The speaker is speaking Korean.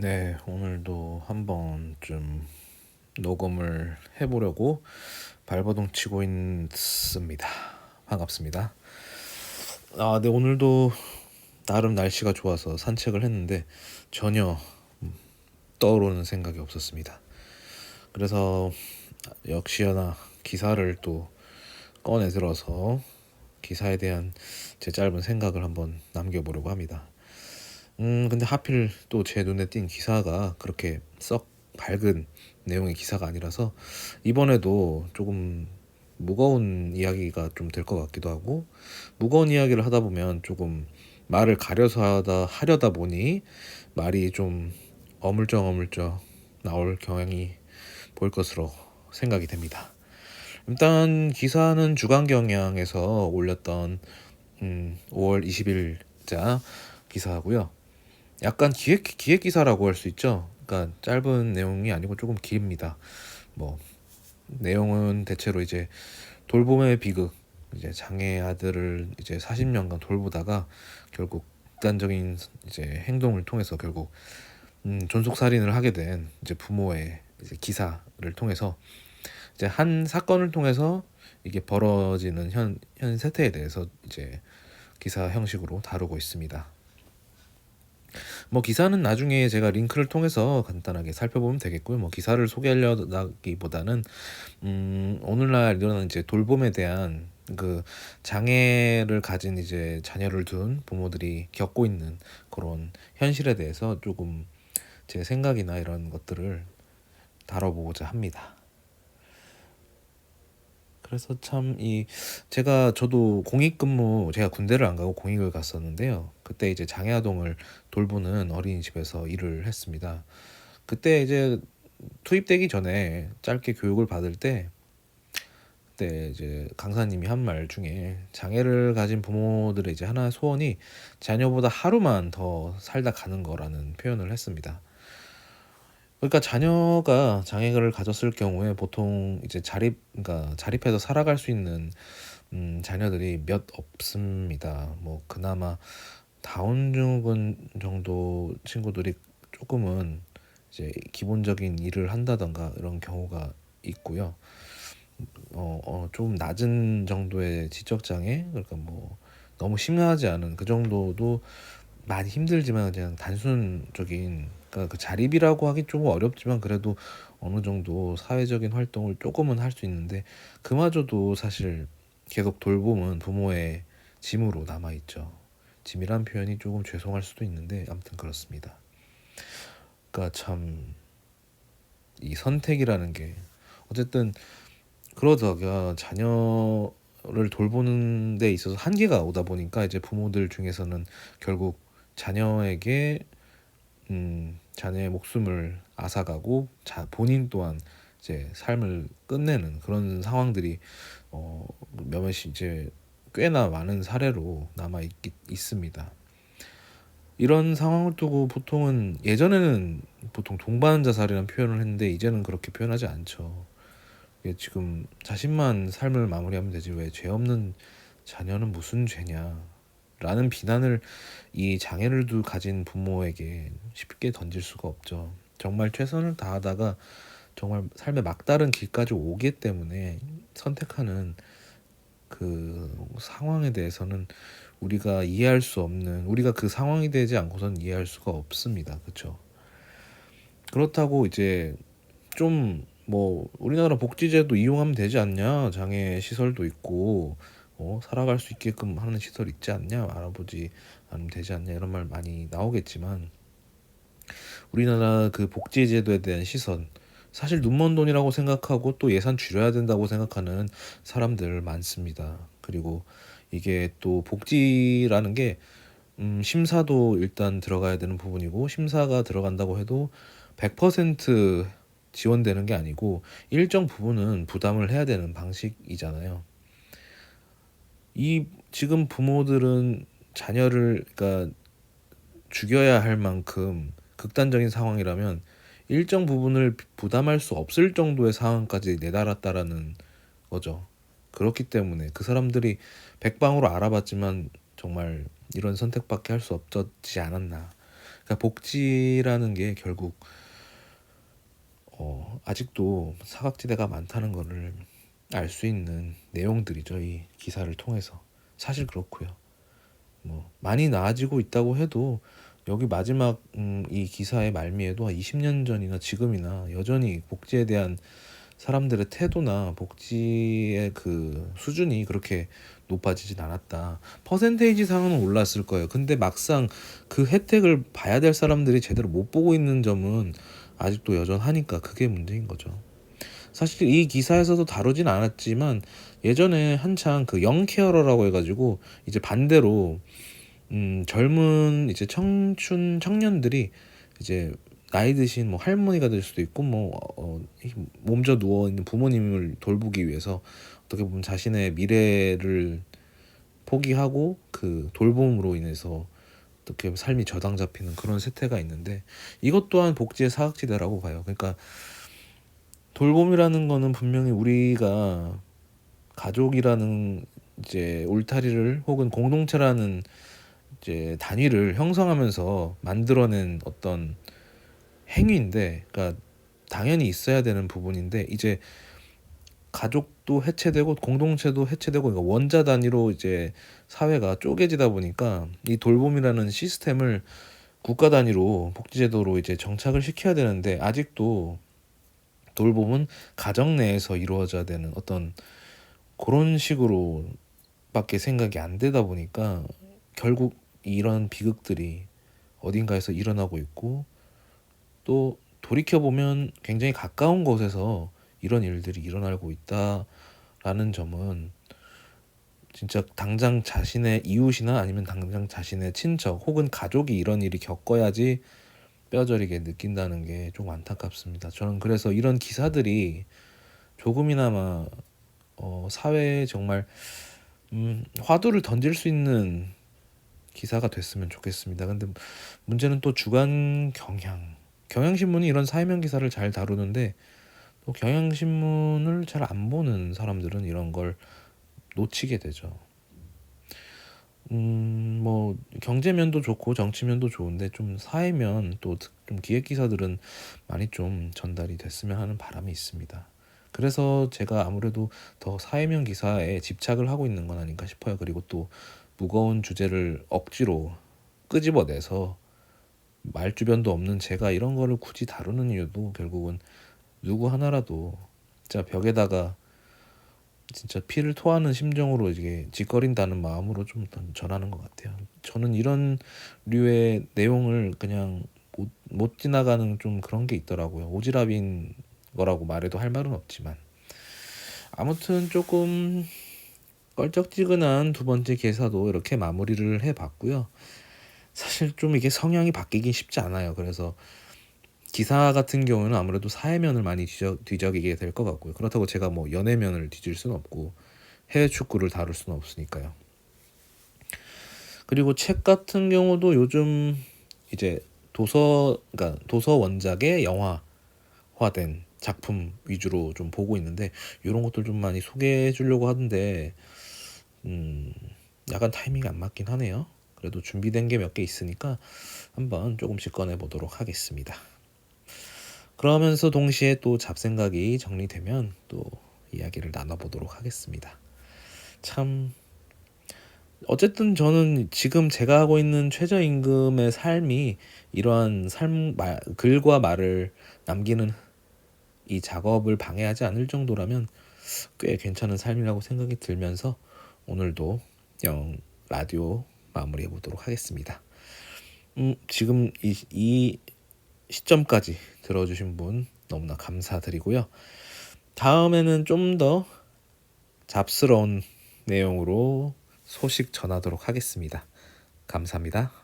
네, 오늘도 한번 좀 녹음을 해보려고 발버둥 치고 있습니다. 반갑습니다. 네, 오늘도 나름 날씨가 좋아서 산책을 했는데 전혀 떠오르는 생각이 없었습니다. 그래서 역시나 기사를 또 꺼내 들어서 기사에 대한 제 짧은 생각을 한번 남겨보려고 합니다. 근데 하필 또 제 눈에 띈 기사가 그렇게 썩 밝은 내용의 기사가 아니라서 이번에도 조금 무거운 이야기가 좀 될 것 같기도 하고, 무거운 이야기를 하다 보면 조금 말을 가려서 하려다 보니 말이 좀 어물쩍어물쩍 나올 경향이 보일 것으로 생각이 됩니다. 일단 기사는 주간경향에서 올렸던 5월 20일자 기사고요. 약간 기획 기사라고 할 수 있죠. 그러니까 짧은 내용이 아니고 조금 깁니다. 뭐 내용은 대체로 이제 돌봄의 비극, 이제 장애 아들을 이제 40년간 돌보다가 결국 극단적인 이제 행동을 통해서 결국 존속 살인을 하게 된 이제 부모의 이제 기사를 통해서 이제 한 사건을 통해서 이게 벌어지는 현 세태에 대해서 이제 기사 형식으로 다루고 있습니다. 뭐 기사는 나중에 제가 링크를 통해서 간단하게 살펴보면 되겠고요. 뭐 기사를 소개하려기보다는 오늘날 일어나는 이제 돌봄에 대한 그 장애를 가진 이제 자녀를 둔 부모들이 겪고 있는 그런 현실에 대해서 조금 제 생각이나 이런 것들을 다뤄보고자 합니다. 그래서 참 저도 공익근무, 제가 군대를 안 가고 공익을 갔었는데요. 그때 이제 장애 아동을 돌보는 어린이집에서 일을 했습니다. 그때 이제 투입되기 전에 짧게 교육을 받을 때 그때 이제 강사님이 한 말 중에 장애를 가진 부모들의 이제 하나의 소원이 자녀보다 하루만 더 살다 가는 거라는 표현을 했습니다. 그러니까 자녀가 장애를 가졌을 경우에 보통 이제 그러니까 자립해서 살아갈 수 있는 자녀들이 몇 없습니다. 뭐 그나마 다운 증후군 정도 친구들이 조금은 이제 기본적인 일을 한다던가 이런 경우가 있고요. 좀 낮은 정도의 지적 장애, 그러니까 뭐 너무 심하지 않은 그 정도도 많이 힘들지만 그냥 단순적인, 그러니까 그 자립이라고 하기 조금 어렵지만 그래도 어느 정도 사회적인 활동을 조금은 할 수 있는데 그마저도 사실 계속 돌봄은 부모의 짐으로 남아 있죠. 짐이란 표현이 조금 죄송할 수도 있는데 아무튼 그렇습니다. 그러니까 참 이 선택이라는 게 어쨌든 그러다가 자녀를 돌보는 데 있어서 한계가 오다 보니까 이제 부모들 중에서는 결국 자녀에게 자녀의 목숨을 앗아가고 본인 또한 이제 삶을 끝내는 그런 상황들이 몇몇이 이제 꽤나 많은 사례로 있습니다. 이런 상황을 두고 보통은 예전에는 보통 동반 자살이라는 표현을 했는데 이제는 그렇게 표현하지 않죠. 이게 지금 자신만 삶을 마무리하면 되지 왜 죄 없는 자녀는 무슨 죄냐 라는 비난을 이 장애를 가진 부모에게 쉽게 던질 수가 없죠. 정말 최선을 다하다가 정말 삶의 막다른 길까지 오기 때문에 선택하는 그 상황에 대해서는 우리가 이해할 수 없는, 우리가 그 상황이 되지 않고선 이해할 수가 없습니다. 그렇죠? 그렇다고 이제 좀 뭐 우리나라 복지제도 이용하면 되지 않냐, 장애 시설도 있고 살아갈 수 있게끔 하는 시설 있지 않냐, 알아보지 않으면 되지 않냐 이런 말 많이 나오겠지만 우리나라 그 복지제도에 대한 시선, 사실 눈먼 돈이라고 생각하고 또 예산 줄여야 된다고 생각하는 사람들 많습니다. 그리고 이게 또 복지라는 게 심사도 일단 들어가야 되는 부분이고, 심사가 들어간다고 해도 100% 지원되는 게 아니고 일정 부분은 부담을 해야 되는 방식이잖아요. 이 지금 부모들은 자녀를 그러니까 죽여야 할 만큼 극단적인 상황이라면 일정 부분을 부담할 수 없을 정도의 상황까지 내달았다라는 거죠. 그렇기 때문에 그 사람들이 백방으로 알아봤지만 정말 이런 선택밖에 할 수 없었지 않았나. 그러니까 복지라는 게 결국 아직도 사각지대가 많다는 거를 알 수 있는 내용들이죠. 이 기사를 통해서. 사실 그렇고요. 뭐 많이 나아지고 있다고 해도 여기 마지막 이 기사의 말미에도 20년 전이나 지금이나 여전히 복지에 대한 사람들의 태도나 복지의 그 수준이 그렇게 높아지진 않았다. 퍼센테이지 상은 올랐을 거예요. 근데 막상 그 혜택을 봐야 될 사람들이 제대로 못 보고 있는 점은 아직도 여전하니까 그게 문제인 거죠. 사실 이 기사에서도 다루진 않았지만 예전에 한창 그 영케어러라고 해가지고 이제 반대로 젊은 이제 청년들이 이제 나이 드신 뭐 할머니가 될 수도 있고 뭐 몸져 누워 있는 부모님을 돌보기 위해서 어떻게 보면 자신의 미래를 포기하고 그 돌봄으로 인해서 어떻게 삶이 저당 잡히는 그런 세태가 있는데 이것 또한 복지의 사각지대라고 봐요. 그러니까 돌봄이라는 거는 분명히 우리가 가족이라는 이제 울타리를 혹은 공동체라는 이제 단위를 형성하면서 만들어낸 어떤 행위인데, 그러니까 당연히 있어야 되는 부분인데 이제 가족도 해체되고 공동체도 해체되고 그러니까 원자 단위로 이제 사회가 쪼개지다 보니까 이 돌봄이라는 시스템을 국가 단위로 복지제도로 이제 정착을 시켜야 되는데 아직도 돌봄은 가정 내에서 이루어져야 되는 어떤 그런 식으로밖에 생각이 안 되다 보니까 결국 이런 비극들이 어딘가에서 일어나고 있고 또 돌이켜보면 굉장히 가까운 곳에서 이런 일들이 일어나고 있다라는 점은 진짜 당장 자신의 이웃이나 아니면 당장 자신의 친척 혹은 가족이 이런 일이 겪어야지 뼈저리게 느낀다는 게 좀 안타깝습니다. 저는 그래서 이런 기사들이 조금이나마 사회에 정말 화두를 던질 수 있는 기사가 됐으면 좋겠습니다. 근데 문제는 또 주간 경향신문이 이런 사회면 기사를 잘 다루는데 또 경향신문을 잘 안 보는 사람들은 이런 걸 놓치게 되죠. 뭐 경제면도 좋고 정치면도 좋은데 좀 사회면 또 좀 기획 기사들은 많이 좀 전달이 됐으면 하는 바람이 있습니다. 그래서 제가 아무래도 더 사회면 기사에 집착을 하고 있는 건 아닌가 싶어요. 그리고 또 무거운 주제를 억지로 끄집어내서 말주변도 없는 제가 이런 거를 굳이 다루는 이유도 결국은 누구 하나라도 진짜 벽에다가 진짜 피를 토하는 심정으로 이게 짓거린다는 마음으로 좀 전하는 것 같아요. 저는 이런 류의 내용을 그냥 못 지나가는 좀 그런 게 있더라고요. 오지랖인 거라고 말해도 할 말은 없지만 아무튼 조금 껄쩍지근한 두 번째 기사도 이렇게 마무리를 해봤고요. 사실 좀 이게 성향이 바뀌긴 쉽지 않아요. 그래서 기사 같은 경우는 아무래도 사회면을 많이 뒤적이게 될 것 같고요. 그렇다고 제가 뭐 연예면을 뒤질 수는 없고 해외 축구를 다룰 수는 없으니까요. 그리고 책 같은 경우도 요즘 이제 그러니까 도서 원작의 영화화된 작품 위주로 좀 보고 있는데 이런 것들 좀 많이 소개해 주려고 하는데 약간 타이밍이 안 맞긴 하네요. 그래도 준비된 게 몇 개 있으니까 한번 조금씩 꺼내 보도록 하겠습니다. 그러면서 동시에 또 잡생각이 정리되면 또 이야기를 나눠보도록 하겠습니다. 참 어쨌든 저는 지금 제가 하고 있는 최저임금의 삶이 이러한 글과 말을 남기는 이 작업을 방해하지 않을 정도라면 꽤 괜찮은 삶이라고 생각이 들면서 오늘도 라디오 마무리해 보도록 하겠습니다. 지금 이 시점까지 들어주신 분 너무나 감사드리고요. 다음에는 좀 더 잡스러운 내용으로 소식 전하도록 하겠습니다. 감사합니다.